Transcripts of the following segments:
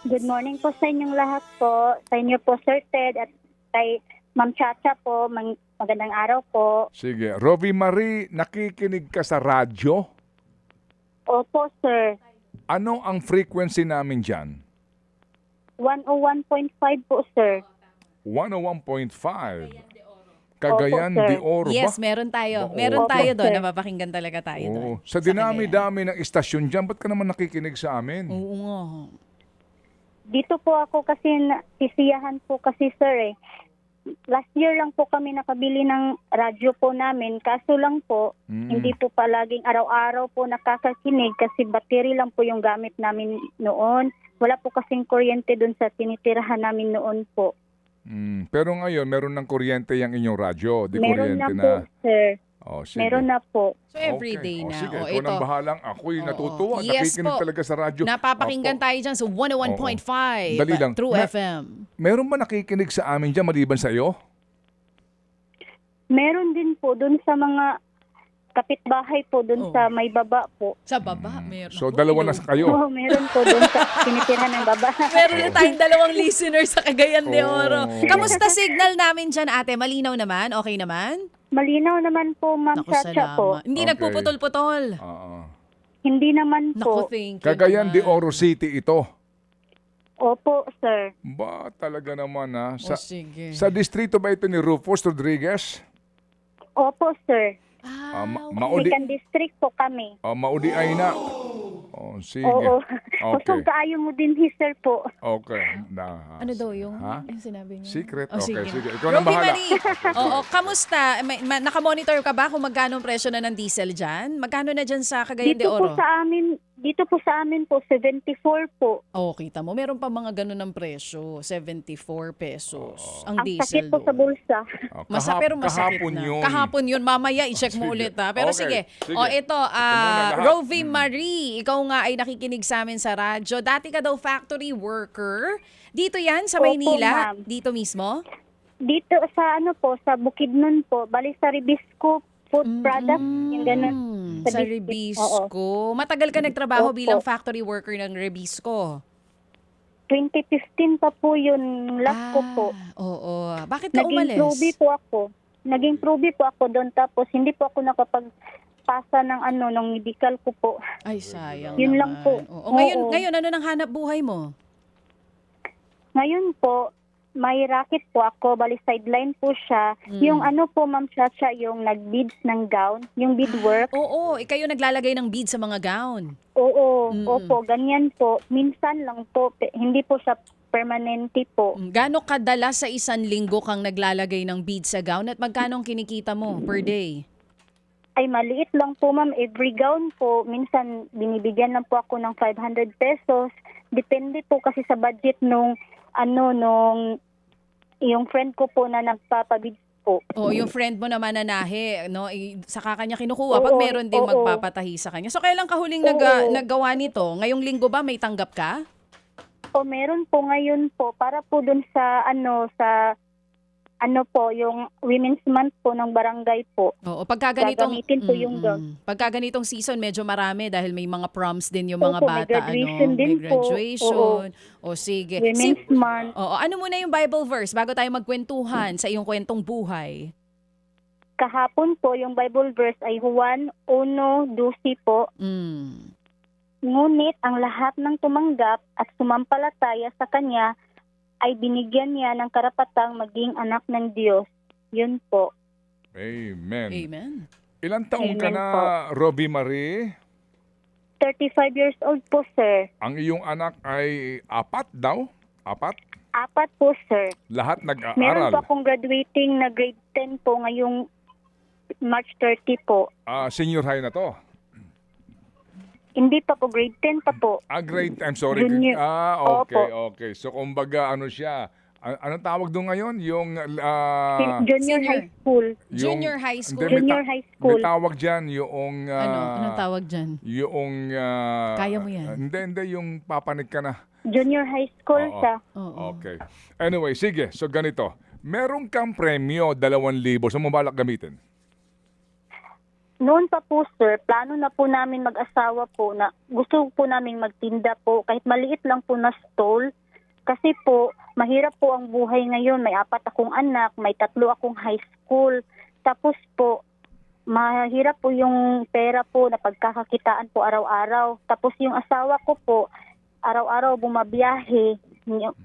Good morning po sa inyong lahat po. Sa inyo po, Sir Ted, at kay Ma'am Chacha po. Magandang araw po. Sige. Rovi Marie, nakikinig ka sa radyo? Opo, sir. Ano ang frequency namin dyan? 101.5 po, sir. 101.5. Cagayan Opo, sir. de Oro ba? Yes, meron tayo. Oo. Meron Opo, tayo doon. sir. Napapakinggan talaga tayo doon. Oo. Sa dinami-dami ng istasyon dyan, ba't ka naman nakikinig sa amin? Oo nga. Dito po ako kasi sisiyahan po kasi, sir, eh. Last year lang po kami nakabili ng radyo po namin. Kaso lang po, hindi po palaging araw-araw po nakakakinig kasi battery lang po yung gamit namin noon. Wala po kasing kuryente doon sa tinitirahan namin noon po. Pero ngayon, meron ng kuryente yung inyong radyo. Di Meron kuryente na po, sir. Oh, sige. Meron na po. So everyday Okay. na. Sige, O, ikaw nang ito. bahalang. Ako'y Oo. natutuwa. Yes Nakikinig po. talaga sa radyo. Napapakinggan Opo. tayo dyan sa 101.5 Dali lang. True Na- FM. Meron ba nakikinig sa amin dyan maliban sa iyo? Meron din po doon sa mga kapitbahay po doon Oh. sa may baba po. Sa baba, meron. So, Ako, dalawa na hello. kayo. Oo, meron po doon sa tinitirahan ng baba. Meron na tayong dalawang listeners sa Cagayan de Oro. Oh. Kamusta signal namin dyan, ate? Malinaw naman? Okay naman? Malinaw naman po, Ma'am Naku, Chacha po. salamat. Hindi Okay. nagpuputol-putol. Oo. Hindi naman Naku, po. thank you Cagayan de naman. Oro City ito. Opo, sir. Ba, talaga naman ha. O, sige. Sa distrito ba ito ni Rufus Rodriguez? Opo, sir. Maudi, Second district po kami. maudi ay na. Oh, sige. Oo. Okay. Kung kaayo mo din, sir po. Okay. Ano daw yung, Ha? yung sinabi niya? Secret? Oh, Okay, sige. sige. Ikaw na Roby bahala. Marie, oo, kamusta? Nakamonitor ka ba kung magkano ang presyo na ng diesel dyan? Magkano na dyan sa Cagayan de Oro? Dito po sa amin po, 74 po. Oh, kita mo, meron pa mga ganun ng presyo, 74 pesos ang Ang diesel sakit po sa doon. bulsa. Oh, Pero masakit kahapon na. yun. Kahapon yun. Mamaya, i-check mo Sige. ulit ha. Pero Okay. sige. Sige. O ito, muna lahat. Rovi Marie, ikaw nga ay nakikinig sa amin sa radyo. Dati ka daw factory worker. Dito yan, sa Opo, Maynila? ma'am. Dito mismo? Dito sa sa Bukidnon po, bali sa Ribisco Food Product, yung ganun. Sa district. Ribisco. Matagal ka nagtrabaho Opo. bilang factory worker ng Ribisco? 2015 pa po yun, last ko po. Oo. Bakit ka Naging umalis? proby po ako. Naging proby po ako doon, tapos hindi po ako nakapagpasa ng ng medical ko po. Ay, sayang Yun naman. lang po. Oo. Ngayon, Oo. ngayon, ano nang hanap buhay mo? Ngayon po, may racket po ako, bali sideline po siya. Yung po, Ma'am Chacha, yung nag-beads ng gown, yung beadwork. Oo, kayo naglalagay ng bead sa mga gown. Oo, opo, ganyan po. Minsan lang po, hindi po siya permanente po. Gaano kadalas sa isang linggo kang naglalagay ng bead sa gown at magkano ang kinikita mo per day? Ay, maliit lang po, ma'am. Every gown po, minsan binibigyan lang po ako ng 500 pesos. Depende po kasi sa budget nung yung friend ko po na nagpapabid po. O yung friend mo na mananahe, no? Saka kanya kinukuha pag Oo, meron ding oo. magpapatahi sa kanya. So kailan ka huling Oo. naggawa nito? Ngayong linggo ba may tanggap ka? O meron po ngayon po, para po dun sa yung Women's Month po ng barangay po. Oo, pagka ganitong Gagamitin po yung gown. Pagka ganitong season medyo marami dahil may mga proms din yung mga Opo, may bata, graduation may din po. graduation. O sige. Women's Month. Oo, ano muna yung Bible verse bago tayo magkwentuhan sa iyong kwentong buhay? Kahapon po, yung Bible verse ay Juan 1:12 po. Mm. Ngunit ang lahat ng tumanggap at sumampalataya sa Kanya ay binigyan niya ng karapatang maging anak ng Diyos. Yun po. Amen. Amen. Ilang taong ka Amen na, po. Rovi Marie? 35 years old po, sir. Ang iyong anak ay 4 daw? 4? 4 po, sir. Lahat Meron nag-aaral? po akong graduating na grade 10 po ngayong March 30 po. Senior high na to? Hindi pa po, grade 10 pa po. I'm sorry. Junior. Okay, Opo. okay. So, kumbaga, ano siya? Anong tawag doon ngayon? Yung, Junior Senior. high school. Junior high school? Hindi, Junior high school. May tawag dyan, yung... Anong tawag dyan? Yung... Kaya mo yan. Hindi, yung papanig ka na. Junior high school Oo. siya. Oo. Okay. Anyway, sige. So, ganito. Meron kang premyo, 2,000. Saan mo balak gamitin? noon pa po, sir, plano na po namin mag-asawa po na gusto po namin magtinda po kahit maliit lang po na stall. Kasi po, mahirap po ang buhay ngayon. May 4 akong anak, may 3 akong high school. Tapos po, mahirap po yung pera po na pagkakakitaan po araw-araw. Tapos yung asawa ko po, araw-araw bumabiyahe.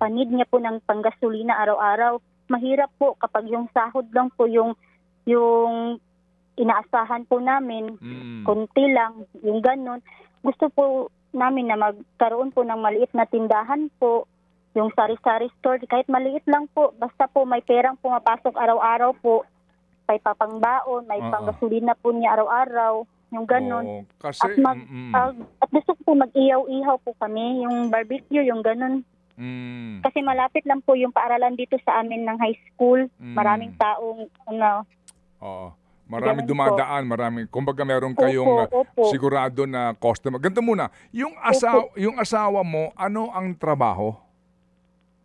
Panid niya po ng panggasolina araw-araw. Mahirap po kapag yung sahod lang po yung inaasahan po namin, konti lang, yung ganun. Gusto po namin na magkaroon po ng maliit na tindahan po, yung sari-sari store, kahit maliit lang po, basta po may perang pumapasok araw-araw po, may papangbaon, may panggasolina po niya araw-araw, yung ganun. Oo, kasi, At gusto ko po mag-ihaw-ihaw po kami, yung barbecue, yung ganun. Kasi malapit lang po yung paaralan dito sa amin ng high school. Maraming taong, Oo. Maraming ganun dumadaan, kumbaga meron kayong Opo. sigurado na customer. Ganito muna, yung asawa mo, ano ang trabaho?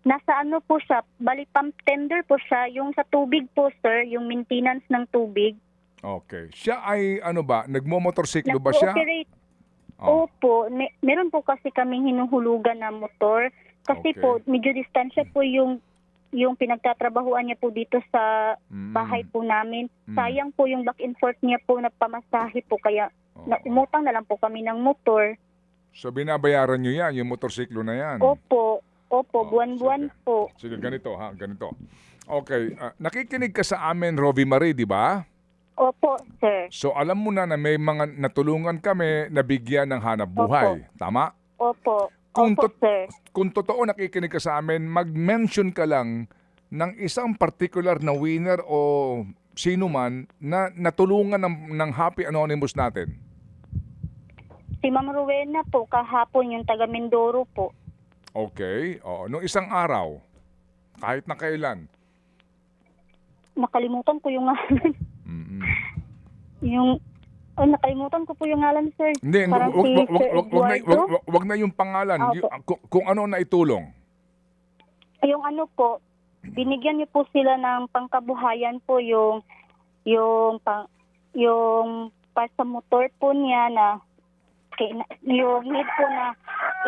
Nasa ano po siya, bali pump tender po siya, yung sa tubig po, sir, yung maintenance ng tubig. Okay. Siya ay ano ba, nagmo-motorsiklo ba siya? Nag-ooperate. Oh. Opo, meron po kasi kaming hinuhulugan na motor. Kasi Okay. po, medyo distansya po yung pinagtatrabahuan niya po dito sa bahay po namin. Sayang po yung back and forth niya po na pamasahe po, kaya umutang na lang po kami ng motor. So binabayaran nyo yan, yung motorsiklo na yan? Opo, buwan-buwan sige. po. Sige, ganito. Okay, nakikinig ka sa amin, Rovi Marie, di ba? Opo, sir. So alam mo na may mga natulungan kami na bigyan ng hanap buhay. Tama? Opo, Kung sir. Kung totoo nakikinig ka sa amin, mag-mention ka lang ng isang particular na winner o sino man na natulungan ng Happy Anonymous natin. Si Ma'am Rowena po, kahapon yung taga Mindoro po. Okay. Nung isang araw, kahit na kailan. Nakalimutan ko yung ngalan. Nakalimutan ko po yung ngalan, sir. Hindi, Parang si Sir Eduardo. wag na yung pangalan. Kung ano na itulong. Yung ano po, binigyan niyo po sila ng pangkabuhayan po yung para sa motor po niya na yung need po na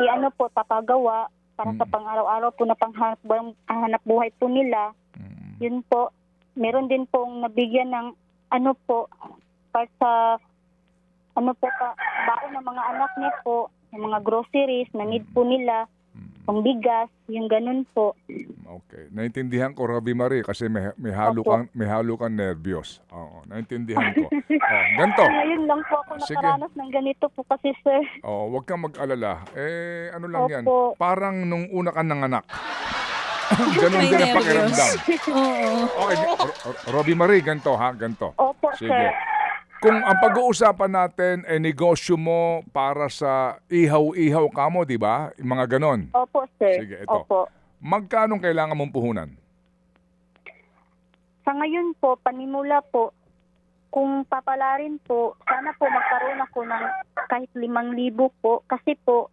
i-ano po papagawa para sa pang-araw-araw po na panghanap buhay po nila. Yun po. Meron din pong nabigyan ng ano po para sa baon ng mga anak niya po, yung mga groceries na need po nila, pang bigas, yung ganun po. Okay. Naintindihan ko, Rovi Marie, kasi may halo kang nervyos. Oo, naintindihan ko. Ganito. Ngayon lang po ako Sige. nakaranas ng ganito po kasi, sir. Huwag kang mag-alala. Ano lang yan? Opo. Parang nung una ka nanganak. Ganun May din ang nervyos. pakiramdam. Oo. Okay, Rovi Marie, ganito ha, ganito. Opo, Sige. sir. Kung ang pag-uusapan natin ay negosyo mo para sa ihaw-ihaw ka mo, di ba? Yung mga ganon. Opo, sir. Sige, ito. Opo. Magkano kailangan mong puhunan? Sa ngayon po, panimula po, kung papalarin po, sana po magkaroon ako ng kahit 5,000 po. Kasi po,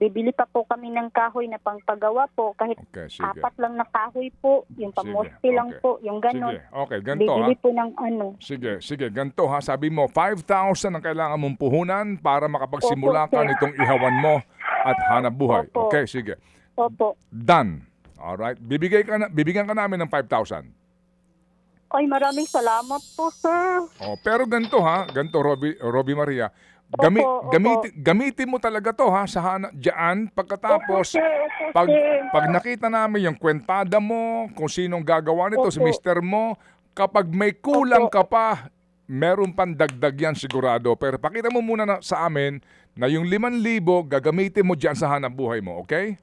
bibili pa po kami ng kahoy na pangpagawa po. Kahit Okay, sige. 4 lang na kahoy po, yung pamoste lang okay. po, yung ganon. Sige, okay, ganito ha. Bibili po ng ano. Sige, ganito ha. Sabi mo, 5,000 ang kailangan mong puhunan para makapagsimula Opo, ka sir. nitong ihawan mo at hanap buhay. Opo. Okay, sige. Opo. Done. Alright. Bibigyan ka namin ng 5,000. Ay, maraming salamat po, sir. Pero ganito ha, Robbie Maria, Opo. gamitin mo talaga to ha sa diyan pagkatapos Opo, sir. Opo, sir. pag nakita namin yung kwentada mo, kung sinong gagawa nito, si Opo. mister mo, kapag may kulang Opo. ka pa, meron pang dagdag yan sigurado. Pero pakita mo muna sa amin na yung 5,000 gagamitin mo diyan sa hanap buhay mo, okay?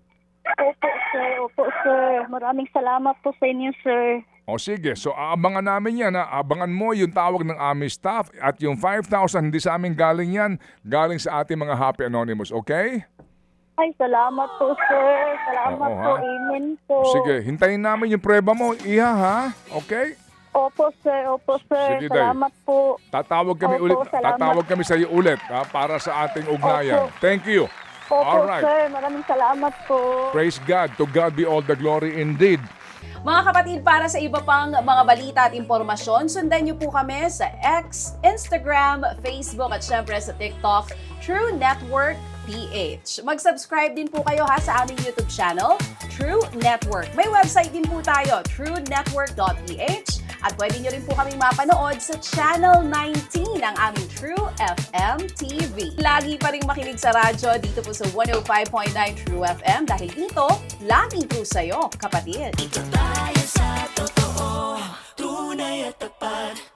Opo, sir. Maraming salamat po sa inyo, sir. Sige, so aabangan namin yan ha. Abangan mo yung tawag ng aming staff at yung 5,000 hindi sa amin galing yan, galing sa ating mga Happy Anonymous, okay? Ay, salamat po, sir. Salamat Oo, po. ha? Amen po. Sige, hintayin namin yung prueba mo, Iha ha? Okay? Opo, sir. Opo, sir. Sige, Day. Salamat po. Tatawag kami Opo, ulit. salamat. Tatawag kami sa iyo ulit ha, para sa ating ugnayan. Opo. Thank you. Opo, All right. sir. Maraming salamat po. Praise God. To God be all the glory indeed. Mga kapatid, para sa iba pang mga balita at impormasyon, sundan niyo po kami sa X, Instagram, Facebook at syempre sa TikTok, True Network PH. Mag-subscribe din po kayo sa aming YouTube channel, True Network. May website din po tayo, truenetwork.ph, at pwede niyo rin po kaming mapanood sa Channel 19 ng aming True FM TV. Lagi pa rin makinig sa radyo dito po sa 105.9 True FM dahil dito, laging true sa'yo, kapatid. Dito tayo sa totoo, tunay at tapat.